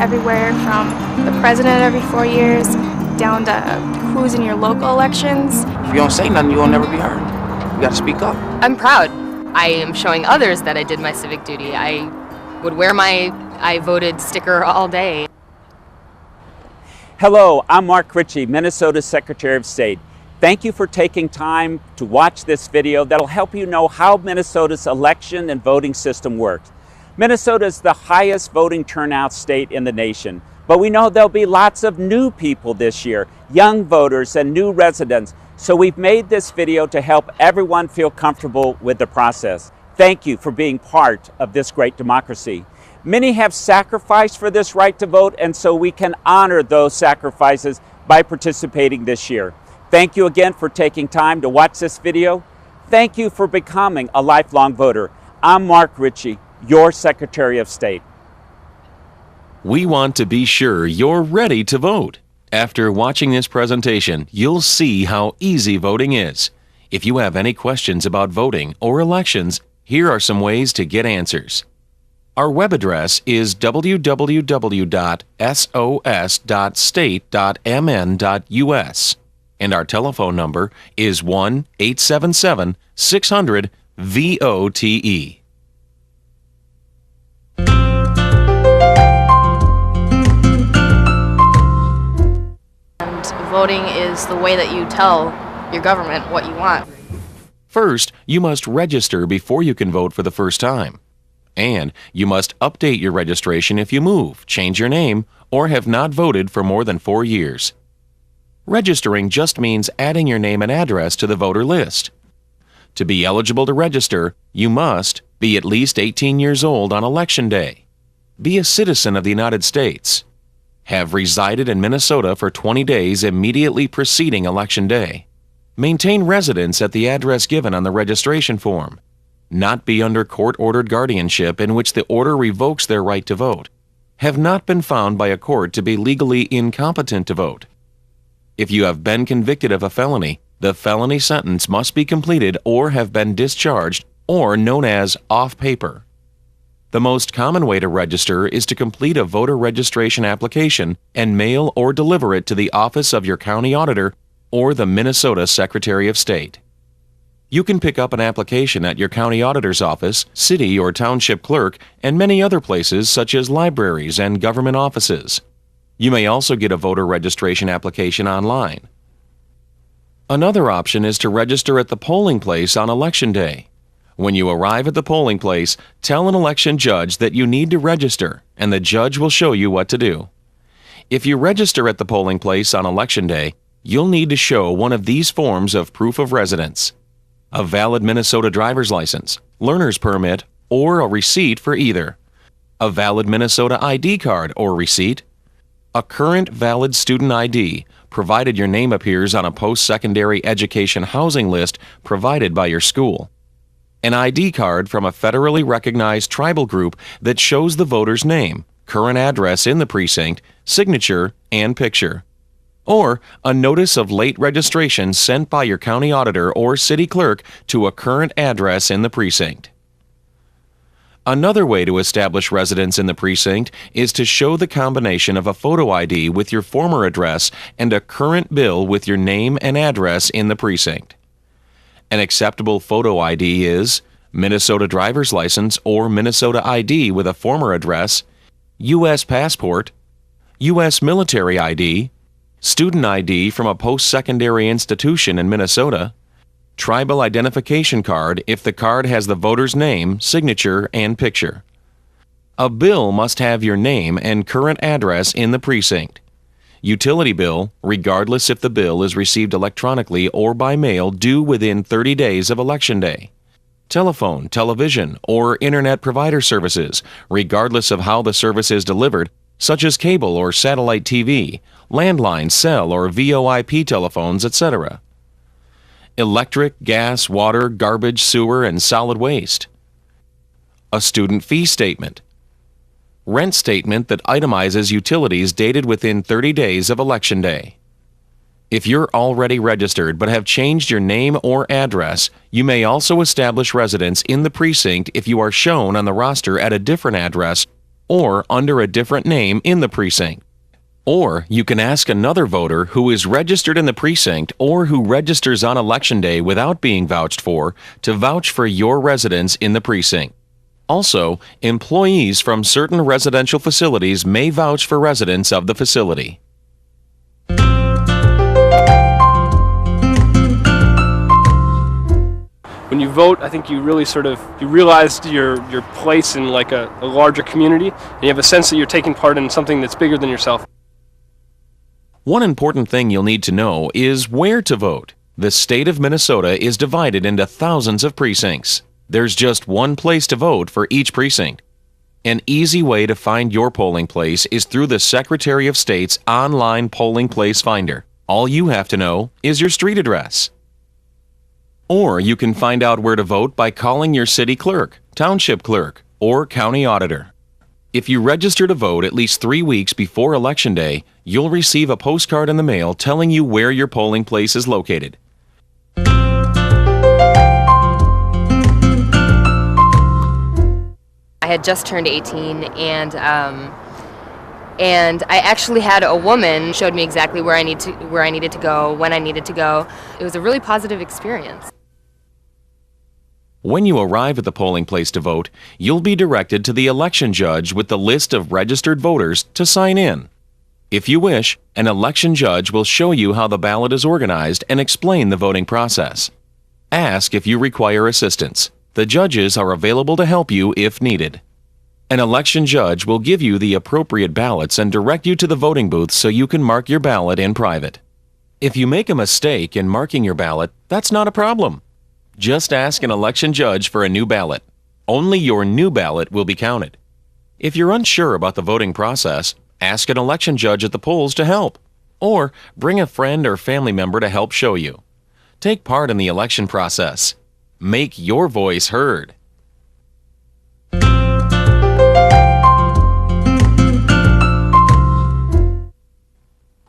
everywhere from the president every 4 years down to who's in your local elections. If you don't say nothing, you'll never be heard. You gotta speak up. I'm proud. I am showing others that I did my civic duty. I would wear my I voted sticker all day. Hello, I'm Mark Ritchie, Minnesota's Secretary of State. Thank you for taking time to watch this video that'll help you know how Minnesota's election and voting system works. Minnesota is the highest voting turnout state in the nation, but we know there'll be lots of new people this year, young voters and new residents, so we've made this video to help everyone feel comfortable with the process. Thank you for being part of this great democracy. Many have sacrificed for this right to vote, and so we can honor those sacrifices by participating this year. Thank you again for taking time to watch this video. Thank you for becoming a lifelong voter. I'm Mark Ritchie, your Secretary of State. We want to be sure you're ready to vote. After watching this presentation, you'll see how easy voting is. If you have any questions about voting or elections, here are some ways to get answers. Our web address is www.sos.state.mn.us. And our telephone number is 1-877-600-VOTE. And voting is the way that you tell your government what you want. First, you must register before you can vote for the first time. And you must update your registration if you move, change your name, or have not voted for more than 4 years. Registering just means adding your name and address to the voter list. To be eligible to register, you must be at least 18 years old on Election Day, be a citizen of the United States, have resided in Minnesota for 20 days immediately preceding Election Day, maintain residence at the address given on the registration form, not be under court-ordered guardianship in which the order revokes their right to vote, have not been found by a court to be legally incompetent to vote. If you have been convicted of a felony, the felony sentence must be completed or have been discharged, or known as off paper. The most common way to register is to complete a voter registration application and mail or deliver it to the office of your county auditor or the Minnesota Secretary of State. You can pick up an application at your county auditor's office, city or township clerk, and many other places such as libraries and government offices. You may also get a voter registration application online. Another option is to register at the polling place on Election Day. When you arrive at the polling place, tell an election judge that you need to register, and the judge will show you what to do. If you register at the polling place on Election Day, you'll need to show one of these forms of proof of residence: a valid Minnesota driver's license, learner's permit, or a receipt for either, a valid Minnesota ID card or receipt, a current valid student ID, provided your name appears on a post-secondary education housing list provided by your school, an ID card from a federally recognized tribal group that shows the voter's name, current address in the precinct, signature, and picture, or a notice of late registration sent by your county auditor or city clerk to a current address in the precinct. Another way to establish residence in the precinct is to show the combination of a photo ID with your former address and a current bill with your name and address in the precinct. An acceptable photo ID is Minnesota driver's license or Minnesota ID with a former address, U.S. passport, U.S. military ID, student ID from a post-secondary institution in Minnesota, tribal identification card if the card has the voter's name, signature, and picture. A bill must have your name and current address in the precinct. Utility bill, regardless if the bill is received electronically or by mail, due within 30 days of Election Day. Telephone, television, or internet provider services, regardless of how the service is delivered, such as cable or satellite TV, landline, cell, or VoIP telephones, etc. Electric, gas, water, garbage, sewer, and solid waste. A student fee statement. Rent statement that itemizes utilities dated within 30 days of Election Day. If you're already registered but have changed your name or address, you may also establish residence in the precinct if you are shown on the roster at a different address or under a different name in the precinct. Or you can ask another voter who is registered in the precinct or who registers on Election Day without being vouched for to vouch for your residence in the precinct. Also, employees from certain residential facilities may vouch for residents of the facility. When you vote, I think you really you realize your place in like a larger community, and you have a sense that you're taking part in something that's bigger than yourself. One important thing you'll need to know is where to vote. The state of Minnesota is divided into thousands of precincts. There's just one place to vote for each precinct. An easy way to find your polling place is through the Secretary of State's online polling place finder. All you have to know is your street address. Or you can find out where to vote by calling your city clerk, township clerk, or county auditor. If you register to vote at least 3 weeks before Election Day, you'll receive a postcard in the mail telling you where your polling place is located. I had just turned 18, and I actually had a woman showed me exactly where I needed to go, when I needed to go. It was a really positive experience. When you arrive at the polling place to vote, you'll be directed to the election judge with the list of registered voters to sign in. If you wish, an election judge will show you how the ballot is organized and explain the voting process. Ask if you require assistance. The judges are available to help you if needed. An election judge will give you the appropriate ballots and direct you to the voting booth so you can mark your ballot in private. If you make a mistake in marking your ballot, that's not a problem. Just ask an election judge for a new ballot. Only your new ballot will be counted. If you're unsure about the voting process, ask an election judge at the polls to help. Or bring a friend or family member to help show you. Take part in the election process. Make your voice heard.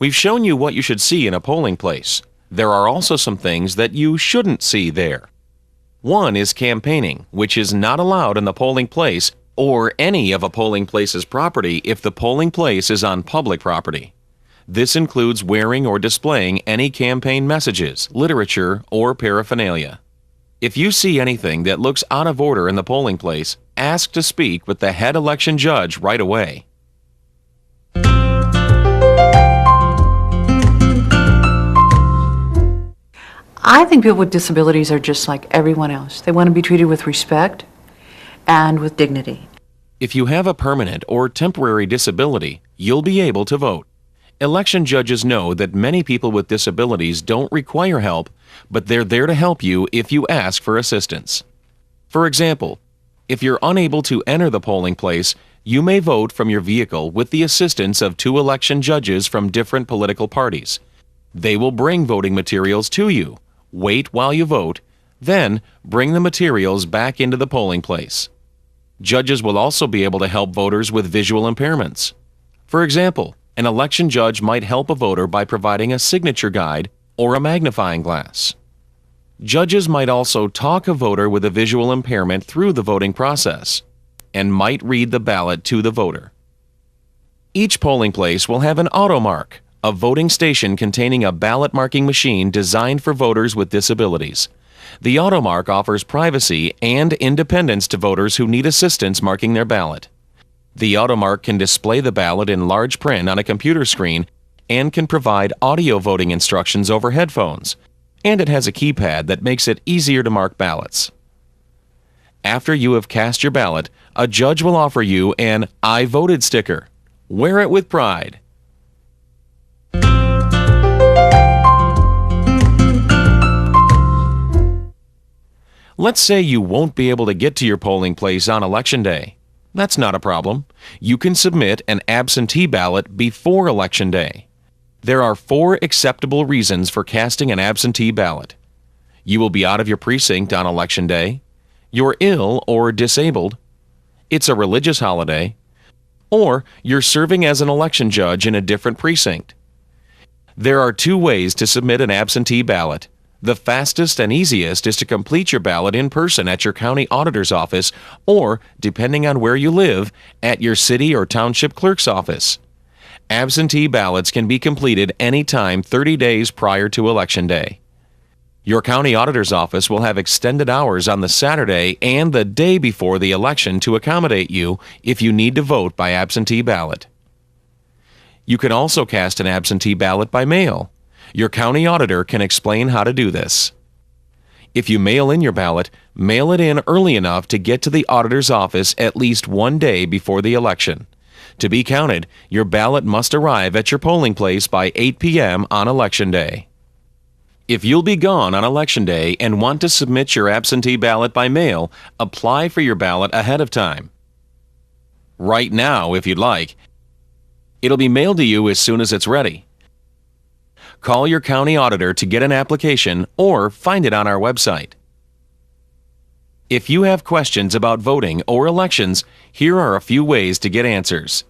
We've shown you what you should see in a polling place. There are also some things that you shouldn't see there. One is campaigning, which is not allowed in the polling place or any of a polling place's property if the polling place is on public property. This includes wearing or displaying any campaign messages, literature, or paraphernalia. If you see anything that looks out of order in the polling place, ask to speak with the head election judge right away. I think people with disabilities are just like everyone else. They want to be treated with respect and with dignity. If you have a permanent or temporary disability, you'll be able to vote. Election judges know that many people with disabilities don't require help, but they're there to help you if you ask for assistance. For example, if you're unable to enter the polling place, you may vote from your vehicle with the assistance of 2 election judges from different political parties. They will bring voting materials to you. Wait while you vote, then bring the materials back into the polling place. Judges will also be able to help voters with visual impairments. For example, an election judge might help a voter by providing a signature guide or a magnifying glass. Judges might also talk a voter with a visual impairment through the voting process and might read the ballot to the voter. Each polling place will have an automark, a voting station containing a ballot marking machine designed for voters with disabilities. The automark offers privacy and independence to voters who need assistance marking their ballot. The automark can display the ballot in large print on a computer screen and can provide audio voting instructions over headphones, and it has a keypad that makes it easier to mark ballots. After you have cast your ballot, a judge will offer you an "I voted" sticker. Wear it with pride. Let's say you won't be able to get to your polling place on Election Day. That's not a problem. You can submit an absentee ballot before Election Day. There are 4 acceptable reasons for casting an absentee ballot. You will be out of your precinct on Election Day. You're ill or disabled. It's a religious holiday. Or you're serving as an election judge in a different precinct. There are 2 ways to submit an absentee ballot. The fastest and easiest is to complete your ballot in person at your county auditor's office or, depending on where you live, at your city or township clerk's office. Absentee ballots can be completed anytime 30 days prior to Election Day. Your county auditor's office will have extended hours on the Saturday and the day before the election to accommodate you if you need to vote by absentee ballot. You can also cast an absentee ballot by mail. Your county auditor can explain how to do this. If you mail in your ballot, mail it in early enough to get to the auditor's office at least one day before the election. To be counted, your ballot must arrive at your polling place by 8 p.m. on Election Day. If you'll be gone on Election Day and want to submit your absentee ballot by mail, apply for your ballot ahead of time. Right now, if you'd like. It'll be mailed to you as soon as it's ready. Call your county auditor to get an application or find it on our website. If you have questions about voting or elections, here are a few ways to get answers.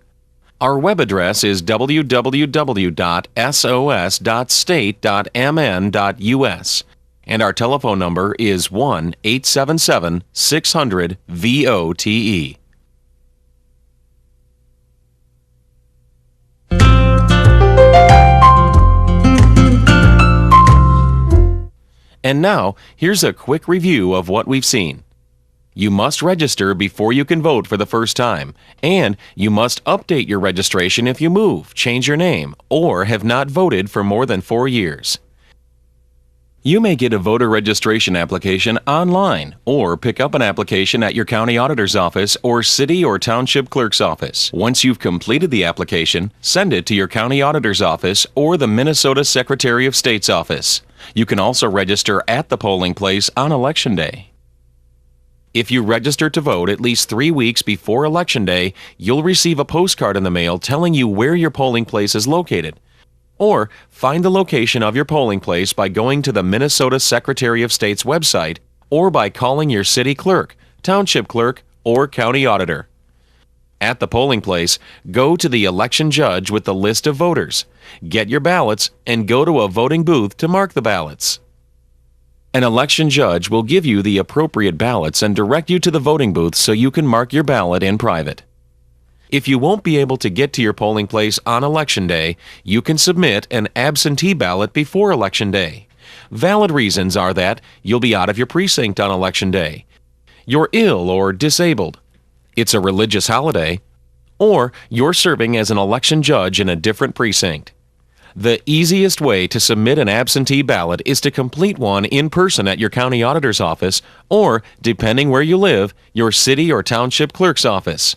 Our web address is www.sos.state.mn.us, and our telephone number is 1-877-600-VOTE. And now, here's a quick review of what we've seen. You must register before you can vote for the first time, and you must update your registration if you move, change your name, or have not voted for more than 4 years. You may get a voter registration application online or pick up an application at your county auditor's office or city or township clerk's office. Once you've completed the application, send it to your county auditor's office or the Minnesota Secretary of State's office. You can also register at the polling place on Election Day. If you register to vote at least 3 weeks before Election Day, you'll receive a postcard in the mail telling you where your polling place is located. Or find the location of your polling place by going to the Minnesota Secretary of State's website or by calling your city clerk, township clerk, or county auditor. At the polling place, go to the election judge with the list of voters, get your ballots, and go to a voting booth to mark the ballots. An election judge will give you the appropriate ballots and direct you to the voting booth so you can mark your ballot in private. If you won't be able to get to your polling place on Election Day, you can submit an absentee ballot before Election Day. Valid reasons are that you'll be out of your precinct on Election Day, you're ill or disabled, it's a religious holiday, or you're serving as an election judge in a different precinct. The easiest way to submit an absentee ballot is to complete one in person at your county auditor's office or, depending where you live, your city or township clerk's office.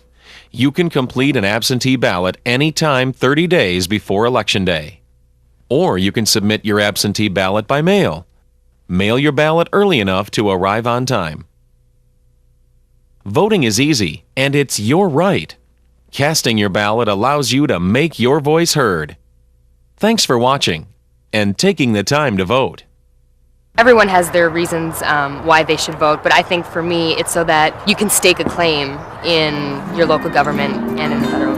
You can complete an absentee ballot anytime 30 days before Election Day. Or you can submit your absentee ballot by mail. Mail your ballot early enough to arrive on time. Voting is easy, and it's your right. Casting your ballot allows you to make your voice heard. Thanks for watching and taking the time to vote. Everyone has their reasons why they should vote, but I think for me it's so that you can stake a claim in your local government and in the federal